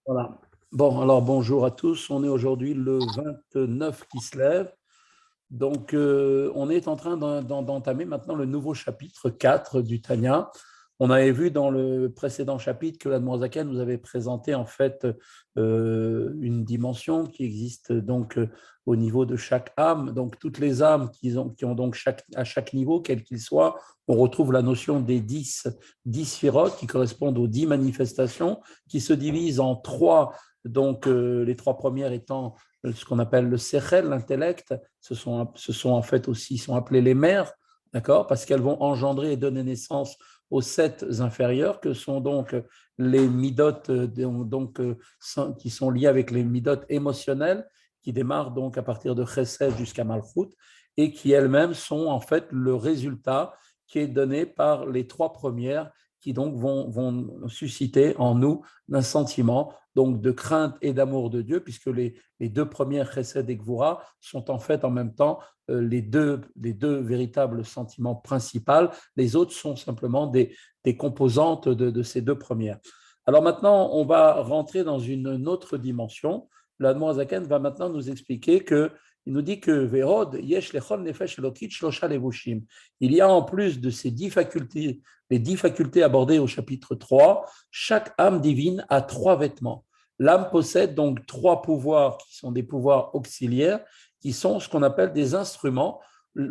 Voilà. Bon, alors bonjour à tous. On est aujourd'hui le 29 qui se lève. Donc, on est en train d'entamer maintenant le nouveau chapitre 4 du Tanya. On avait vu dans le précédent chapitre que l'Admorazaken nous avait présenté en fait une dimension qui existe donc au niveau de chaque âme. Donc, toutes les âmes qui ont donc à chaque niveau, quel qu'il soit, on retrouve la notion des 10 sphirotes qui correspondent aux 10 manifestations qui se divisent en trois. Donc, les trois premières étant ce qu'on appelle le sechel, l'intellect, ce sont en fait aussi, sont appelées les mères, d'accord, parce qu'elles vont engendrer et donner naissance aux sept inférieurs, que sont donc les midotes, qui sont liés avec les midotes émotionnelles, qui démarrent donc à partir de Chesed jusqu'à Malchut, et qui elles-mêmes sont en fait le résultat qui est donné par les trois premières, qui donc vont susciter en nous un sentiment donc de crainte et d'amour de Dieu, puisque les deux premières Chesed et Gvura sont en fait en même temps les deux véritables sentiments principaux. Les autres sont simplement des composantes de ces deux premières. Alors maintenant, on va rentrer dans une autre dimension. L'Admorazaken va maintenant nous expliquer que il nous dit que Vérod, Yesh Lechol Nefesh Elokit Shlosha Levushim. Il y a en plus de ces 10 facultés, les 10 facultés abordées au chapitre 3, chaque âme divine a trois vêtements. L'âme possède donc trois pouvoirs qui sont des pouvoirs auxiliaires, qui sont ce qu'on appelle des instruments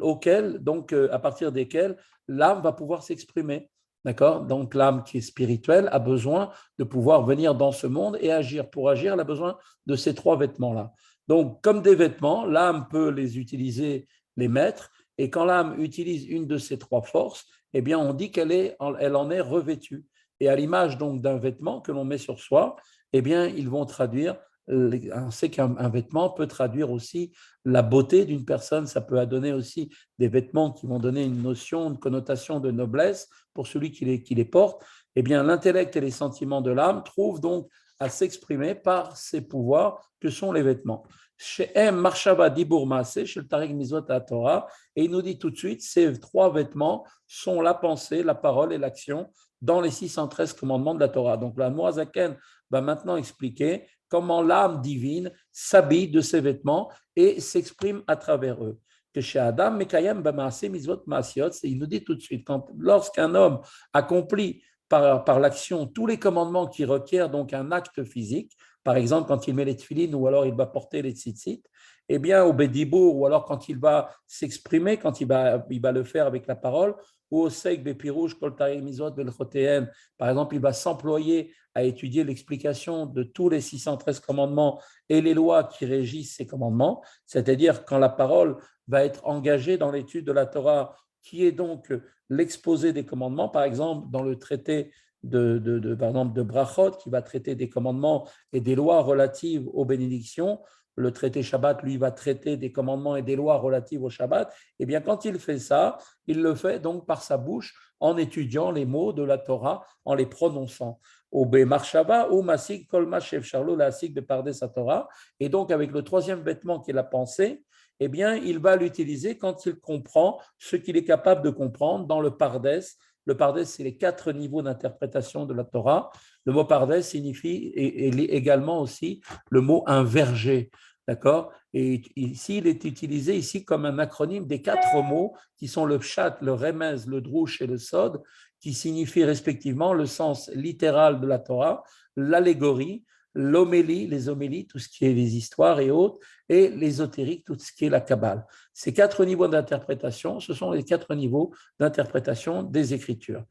auxquels, donc à partir desquels l'âme va pouvoir s'exprimer. D'accord? Donc l'âme qui est spirituelle a besoin de pouvoir venir dans ce monde et agir. Pour agir, elle a besoin de ces trois vêtements-là. Donc, comme des vêtements, l'âme peut les utiliser, les mettre, et quand l'âme utilise une de ces trois forces, eh bien, on dit elle en est revêtue. Et à l'image donc d'un vêtement que l'on met sur soi, eh bien, ils vont traduire, on sait qu'un vêtement peut traduire aussi la beauté d'une personne, ça peut donner aussi des vêtements qui vont donner une notion, une connotation de noblesse pour celui qui les porte. Eh bien, l'intellect et les sentiments de l'âme trouvent donc à s'exprimer par ces pouvoirs que sont les vêtements. Chez M. Marshava Dibur Maaseh, chez le Tariq Mizot à Torah, et il nous dit tout de suite, ces trois vêtements sont la pensée, la parole et l'action dans les 613 commandements de la Torah. Donc la Moazaken va maintenant expliquer comment l'âme divine s'habille de ces vêtements et s'exprime à travers eux. Que chez Adam, Mekayem Bamaase Mizvot Maasiot, il nous dit tout de suite, lorsqu'un homme accomplit par l'action tous les commandements qui requièrent donc un acte physique, par exemple quand il met les tefilines ou alors il va porter les tzitzit, eh bien au bédibour ou alors quand il va s'exprimer, quand il va le faire avec la parole, ou au seik bepirouche kol tarim mizot belchotéen, par exemple il va s'employer à étudier l'explication de tous les 613 commandements et les lois qui régissent ces commandements, c'est-à-dire quand la parole va être engagée dans l'étude de la Torah, qui est donc l'exposé des commandements, par exemple dans le traité par exemple de Brachot, qui va traiter des commandements et des lois relatives aux bénédictions. Le traité Shabbat, lui, va traiter des commandements et des lois relatives au Shabbat. Eh bien, quand il fait ça, il le fait donc par sa bouche en étudiant les mots de la Torah, en les prononçant. Au Marshava ou Masik Kolma Shev Charlo Lasik de Pardes sa Torah. Et donc, avec le troisième vêtement qui est la pensée, eh bien, il va l'utiliser quand il comprend ce qu'il est capable de comprendre dans le Pardes. Le Pardes, c'est les 4 niveaux d'interprétation de la Torah. Le mot Pardes signifie également aussi le mot un verger. D'accord? Et ici, il est utilisé ici comme un acronyme des 4 mots qui sont le pshat, le remez, le drouche et le sod, qui signifient respectivement le sens littéral de la Torah, l'allégorie, l'homélie, les homélies, tout ce qui est les histoires et autres, et l'ésotérique, tout ce qui est la Kabbale. Ces 4 niveaux d'interprétation, ce sont les 4 niveaux d'interprétation des Écritures.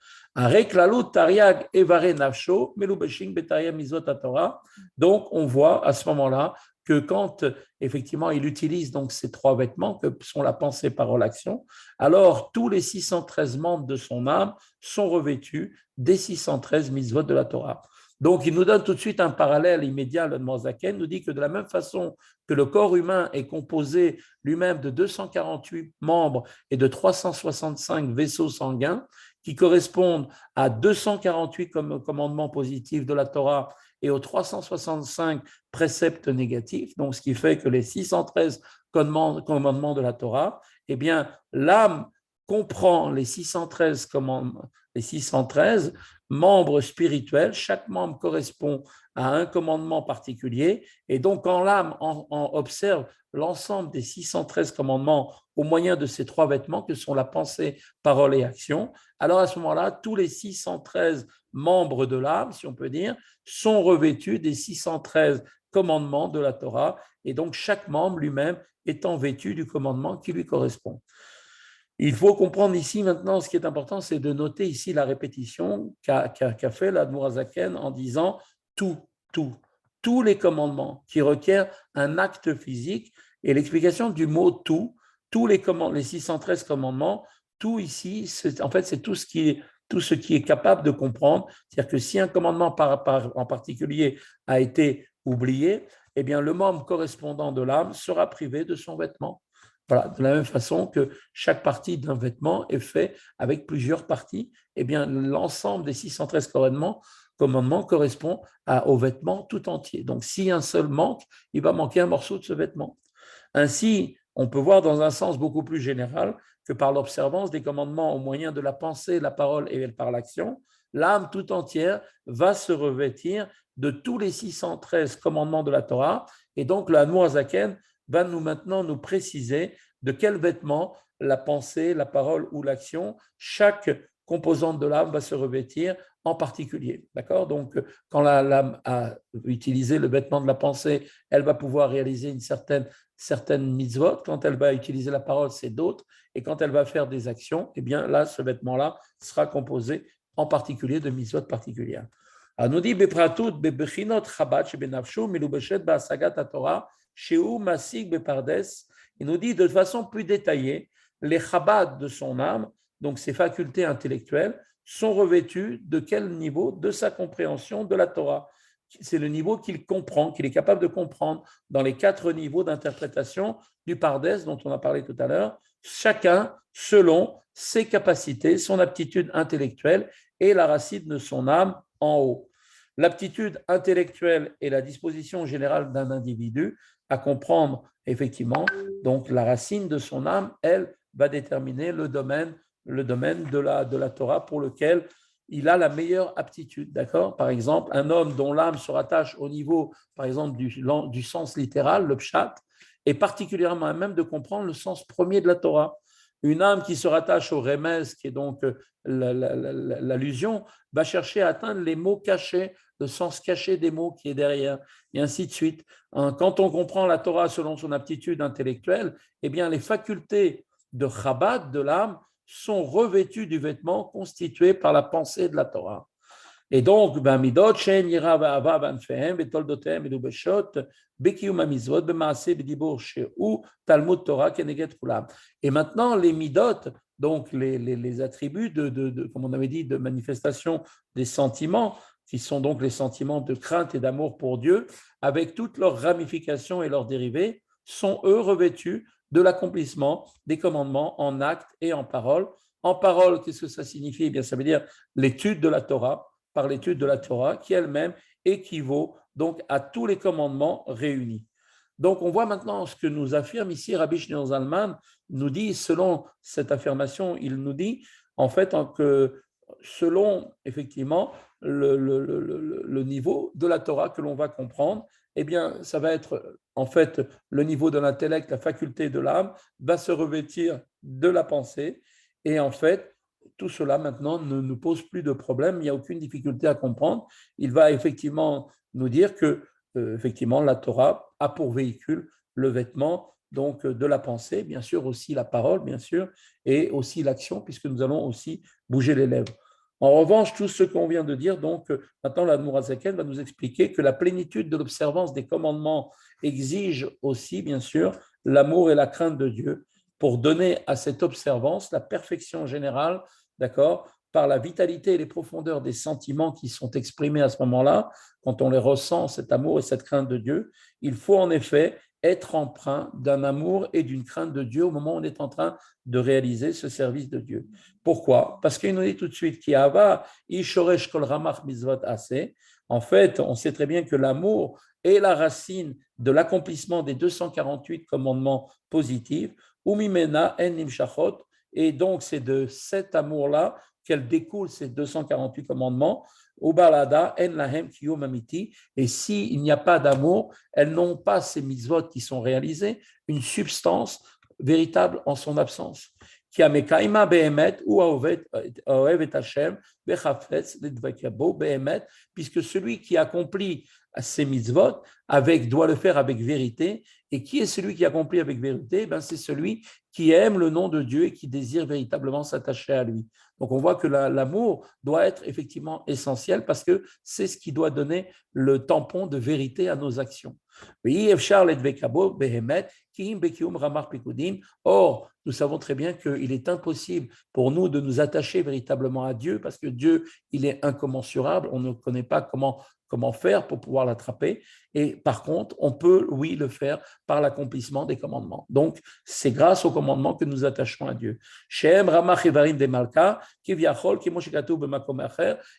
Donc, on voit à ce moment-là que quand effectivement il utilise donc ces 3 vêtements que sont la pensée, parole, action, alors tous les 613 membres de son âme sont revêtus des 613 mitzvot de la Torah. Donc, il nous donne tout de suite un parallèle immédiat. Le Zaken nous dit que de la même façon que le corps humain est composé lui-même de 248 membres et de 365 vaisseaux sanguins qui correspondent à 248 commandements positifs de la Torah et aux 365 préceptes négatifs, donc ce qui fait que les 613 commandements de la Torah, eh bien, l'âme comprend les 613 commandements, les 613 membres spirituels. Chaque membre correspond à un commandement particulier. Et donc, quand l'âme observe l'ensemble des 613 commandements au moyen de ces trois vêtements que sont la pensée, parole et action, alors à ce moment-là, tous les 613 membres de l'âme, si on peut dire, sont revêtus des 613 commandements de la Torah. Et donc, chaque membre lui-même étant vêtu du commandement qui lui correspond. Il faut comprendre ici maintenant, ce qui est important, c'est de noter ici la répétition qu'a fait l'Admour Hazaken en disant tout, tout, tous les commandements qui requièrent un acte physique. Et l'explication du mot tout, tous les 613 commandements, tout ici, en fait, c'est tout ce qui est capable de comprendre. C'est-à-dire que si un commandement en particulier a été oublié, eh bien, le membre correspondant de l'âme sera privé de son vêtement. Voilà, de la même façon que chaque partie d'un vêtement est fait avec plusieurs parties, eh bien, l'ensemble des 613 commandements correspond au vêtement tout entier. Donc, si un seul manque, il va manquer un morceau de ce vêtement. Ainsi, on peut voir dans un sens beaucoup plus général que par l'observance des commandements au moyen de la pensée, la parole et par l'action, l'âme tout entière va se revêtir de tous les 613 commandements de la Torah. Et donc, le Admour Hazaken va maintenant nous préciser de quel vêtement la pensée, la parole ou l'action, chaque composante de l'âme va se revêtir en particulier. D'accord? Donc, quand l'âme a utilisé le vêtement de la pensée, elle va pouvoir réaliser une certaine mitzvot. Quand elle va utiliser la parole, c'est d'autres. Et quand elle va faire des actions, eh bien là, ce vêtement-là sera composé en particulier de mitzvot particulières. Alors, nous dit Bepratout, Bebechinot, Chabad, Shebenavshu, Milubeshet, Baasagat, Torah, Sheu, Masig, Bepardes. Il nous dit de façon plus détaillée, les Chabad de son âme, donc ses facultés intellectuelles, sont revêtues de quel niveau? De sa compréhension de la Torah. C'est le niveau qu'il comprend, qu'il est capable de comprendre dans les 4 niveaux d'interprétation du Pardes dont on a parlé tout à l'heure, chacun selon ses capacités, son aptitude intellectuelle et la racine de son âme en haut. L'aptitude intellectuelle et la disposition générale d'un individu à comprendre effectivement, donc la racine de son âme, elle va déterminer le domaine de la Torah pour lequel il a la meilleure aptitude, d'accord? Par exemple, un homme dont l'âme se rattache au niveau, par exemple, du sens littéral, le pshat, est particulièrement à même de comprendre le sens premier de la Torah. Une âme qui se rattache au remez, qui est donc l'allusion, va chercher à atteindre les mots cachés, le sens caché des mots qui est derrière, et ainsi de suite. Quand on comprend la Torah selon son aptitude intellectuelle, eh bien, les facultés de Chabad, de l'âme, sont revêtus du vêtement constitué par la pensée de la Torah. Et donc, midot shen yira va'ava banfehem betoldotem edubeshot bekiyum hamizvot bemaaseh bedibur sheu talmud Torah keneget kulam. Et maintenant, les midot, donc les attributs comme on avait dit, de manifestation des sentiments, qui sont donc les sentiments de crainte et d'amour pour Dieu, avec toutes leurs ramifications et leurs dérivés, sont eux revêtus de l'accomplissement des commandements en actes et en parole. En parole, qu'est-ce que ça signifie? Eh bien, ça veut dire l'étude de la Torah, par l'étude de la Torah, qui elle-même équivaut donc à tous les commandements réunis. Donc, on voit maintenant ce que nous affirme ici Rabbi Shneur Zalman, nous dit, selon cette affirmation, il nous dit, en fait, que selon, effectivement, le niveau de la Torah que l'on va comprendre, eh bien, ça va être, en fait, le niveau de l'intellect, la faculté de l'âme, va se revêtir de la pensée, et en fait, tout cela maintenant ne nous pose plus de problème, il n'y a aucune difficulté à comprendre. Il va effectivement nous dire que effectivement la Torah a pour véhicule le vêtement donc de la pensée, bien sûr aussi la parole, bien sûr, et aussi l'action, puisque nous allons aussi bouger les lèvres. En revanche, tout ce qu'on vient de dire, donc maintenant l'Admour Hazaken va nous expliquer que la plénitude de l'observance des commandements exige aussi, bien sûr, l'amour et la crainte de Dieu pour donner à cette observance la perfection générale, d'accord, par la vitalité et les profondeurs des sentiments qui sont exprimés à ce moment-là, quand on les ressent, cet amour et cette crainte de Dieu. Il faut en effet être empreint d'un amour et d'une crainte de Dieu au moment où on est en train de réaliser ce service de Dieu. Pourquoi? Parce qu'il nous dit tout de suite qu'il y a Ishoresh kol ramach mitzvot aseh. En fait, on sait très bien que l'amour est la racine de l'accomplissement des 248 commandements positifs. Umimena en nimshachot, Et donc, c'est de cet amour-là qu'elle découle ces 248 commandements. Ubalada en lahem kiyum amiti. Et s'il n'y a pas d'amour, elles n'ont pas ces mitzvot qui sont réalisées, une substance véritable en son absence. Qui a mekaima behemet ou aovet et Hashem bechafetz ledvakabo behemet, puisque celui qui accomplit ces mitzvot doit le faire avec vérité. Et qui est celui qui accomplit avec vérité? C'est celui qui aime le nom de Dieu et qui désire véritablement s'attacher à lui. Donc on voit que l'amour doit être effectivement essentiel parce que c'est ce qui doit donner le tampon de vérité à nos actions. Or, nous savons très bien qu'il est impossible pour nous de nous attacher véritablement à Dieu parce que Dieu, il est incommensurable, on ne connaît pas comment faire pour pouvoir l'attraper. Et par contre, on peut, oui, le faire par l'accomplissement des commandements. Donc, c'est grâce aux commandements que nous attachons à Dieu.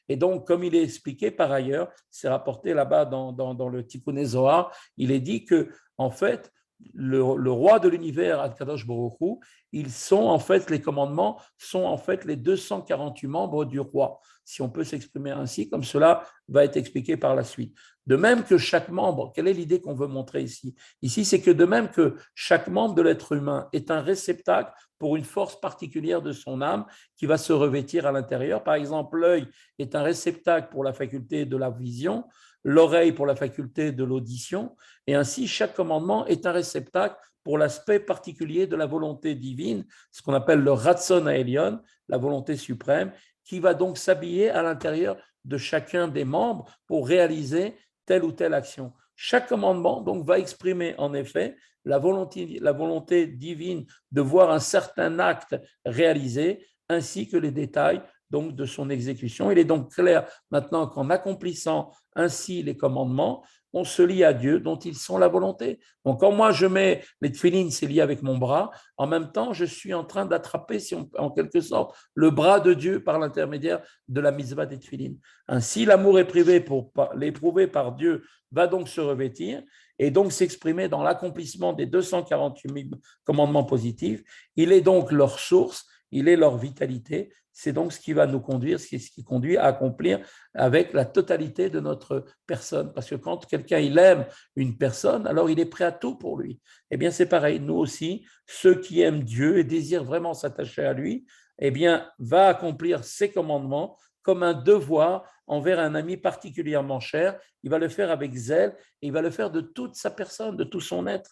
Et donc, comme il est expliqué par ailleurs, c'est rapporté là-bas dans le Tikkun Zohar, il est dit que, en fait, le roi de l'univers, Akadosh Baruch Hu, les commandements sont en fait les 248 membres du roi, si on peut s'exprimer ainsi, comme cela va être expliqué par la suite. De même que chaque membre, quelle est l'idée qu'on veut montrer ici? Ici, c'est que de même que chaque membre de l'être humain est un réceptacle pour une force particulière de son âme qui va se revêtir à l'intérieur. Par exemple, l'œil est un réceptacle pour la faculté de la vision, l'oreille pour la faculté de l'audition, et ainsi chaque commandement est un réceptacle pour l'aspect particulier de la volonté divine, ce qu'on appelle le Ratzon Haelion, la volonté suprême, qui va donc s'habiller à l'intérieur de chacun des membres pour réaliser telle ou telle action. Chaque commandement donc va exprimer en effet la volonté divine de voir un certain acte réalisé, ainsi que les détails donc de son exécution. Il est donc clair maintenant qu'en accomplissant ainsi les commandements, on se lie à Dieu dont ils sont la volonté. Donc quand moi je mets les tefilines, c'est lié avec mon bras, en même temps je suis en train d'attraper en quelque sorte le bras de Dieu par l'intermédiaire de la mitzvah des tefilines. Ainsi l'amour l'éprouvé par Dieu va donc se revêtir et donc s'exprimer dans l'accomplissement des 248 000 commandements positifs. Il est donc leur source, il est leur vitalité. C'est donc ce qui va nous conduire, ce qui conduit à accomplir avec la totalité de notre personne. Parce que quand quelqu'un il aime une personne, alors il est prêt à tout pour lui. Eh bien, c'est pareil. Nous aussi, ceux qui aiment Dieu et désirent vraiment s'attacher à lui, eh bien, va accomplir ses commandements comme un devoir envers un ami particulièrement cher. Il va le faire avec zèle et il va le faire de toute sa personne, de tout son être.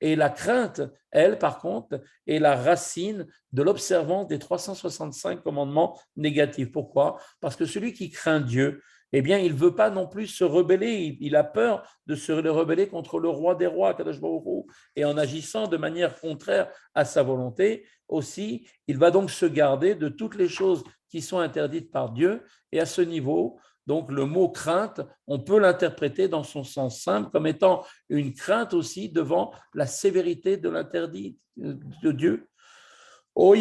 Et la crainte, elle, par contre, est la racine de l'observance des 365 commandements négatifs. Pourquoi? Parce que celui qui craint Dieu, eh bien, il ne veut pas non plus se rebeller. Il a peur de se rebeller contre le roi des rois, Kadosh Baruch Hu. Et en agissant de manière contraire à sa volonté, aussi, il va donc se garder de toutes les choses qui sont interdites par Dieu. Et à ce niveau, donc le mot crainte, on peut l'interpréter dans son sens simple comme étant une crainte aussi devant la sévérité de l'interdit de Dieu. Ou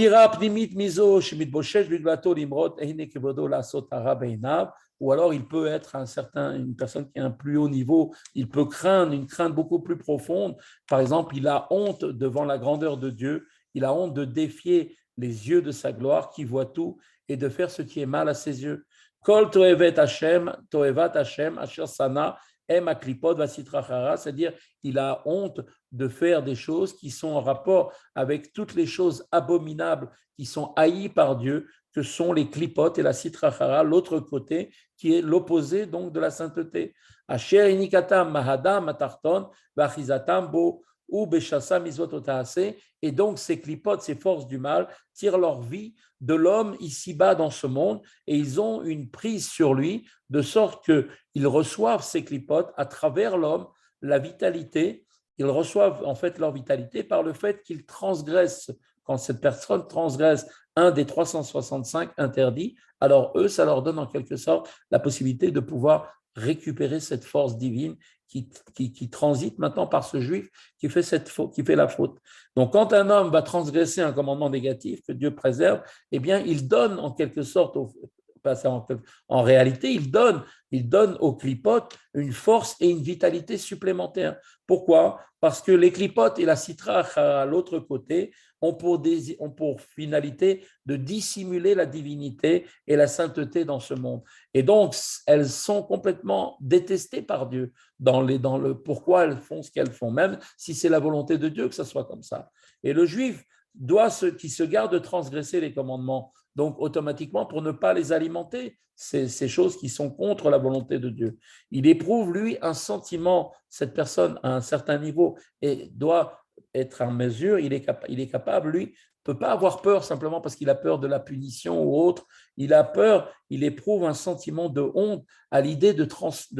alors il peut être une personne qui a un plus haut niveau, il peut craindre une crainte beaucoup plus profonde. Par exemple, il a honte devant la grandeur de Dieu, il a honte de défier les yeux de sa gloire qui voit tout et de faire ce qui est mal à ses yeux. Kol toevat Hashem, asher sana, c'est-à-dire il a honte de faire des choses qui sont en rapport avec toutes les choses abominables qui sont haïes par Dieu, que sont les klipotes et la sitrachara, l'autre côté qui est l'opposé donc de la sainteté. Asher inikatam mahadam atarton vachizatam bo ou beshasa mizvot otaase, et donc ces klipotes, ces forces du mal tirent leur vie de l'homme ici-bas dans ce monde et ils ont une prise sur lui de sorte qu'ils reçoivent ces klipotes à travers l'homme, la vitalité. Ils reçoivent en fait leur vitalité par le fait qu'ils transgressent. Quand cette personne transgresse un des 365 interdits, alors eux, ça leur donne en quelque sorte la possibilité de pouvoir récupérer cette force divine qui transite maintenant par ce juif qui fait la faute. Donc, quand un homme va transgresser un commandement négatif que Dieu préserve, eh bien, il donne en quelque sorte En réalité, il donne aux clipotes une force et une vitalité supplémentaires. Pourquoi? Parce que les clipotes et la citra à l'autre côté ont pour finalité de dissimuler la divinité et la sainteté dans ce monde. Et donc, elles sont complètement détestées par Dieu dans le pourquoi elles font ce qu'elles font, même si c'est la volonté de Dieu que ça soit comme ça. Et le juif qui se garde de transgresser les commandements, donc automatiquement pour ne pas les alimenter, ces choses qui sont contre la volonté de Dieu. Il éprouve, lui, un sentiment, cette personne à un certain niveau, et doit être en mesure, il est capable, lui, ne peut pas avoir peur simplement parce qu'il a peur de la punition ou autre. Il a peur, il éprouve un sentiment de honte à l'idée de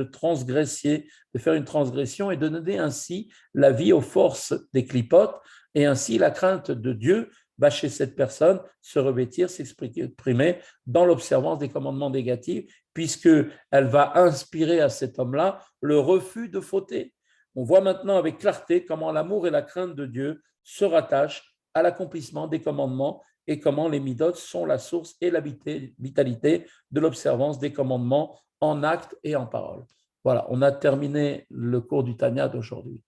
transgresser, de faire une transgression et de donner ainsi la vie aux forces des clipotes. Et ainsi, la crainte de Dieu va chez cette personne se revêtir, s'exprimer dans l'observance des commandements négatifs, puisqu'elle va inspirer à cet homme-là le refus de fauter. On voit maintenant avec clarté comment l'amour et la crainte de Dieu se rattachent à l'accomplissement des commandements et comment les midotes sont la source et la vitalité de l'observance des commandements en actes et en parole. Voilà, on a terminé le cours du Tanya d'aujourd'hui.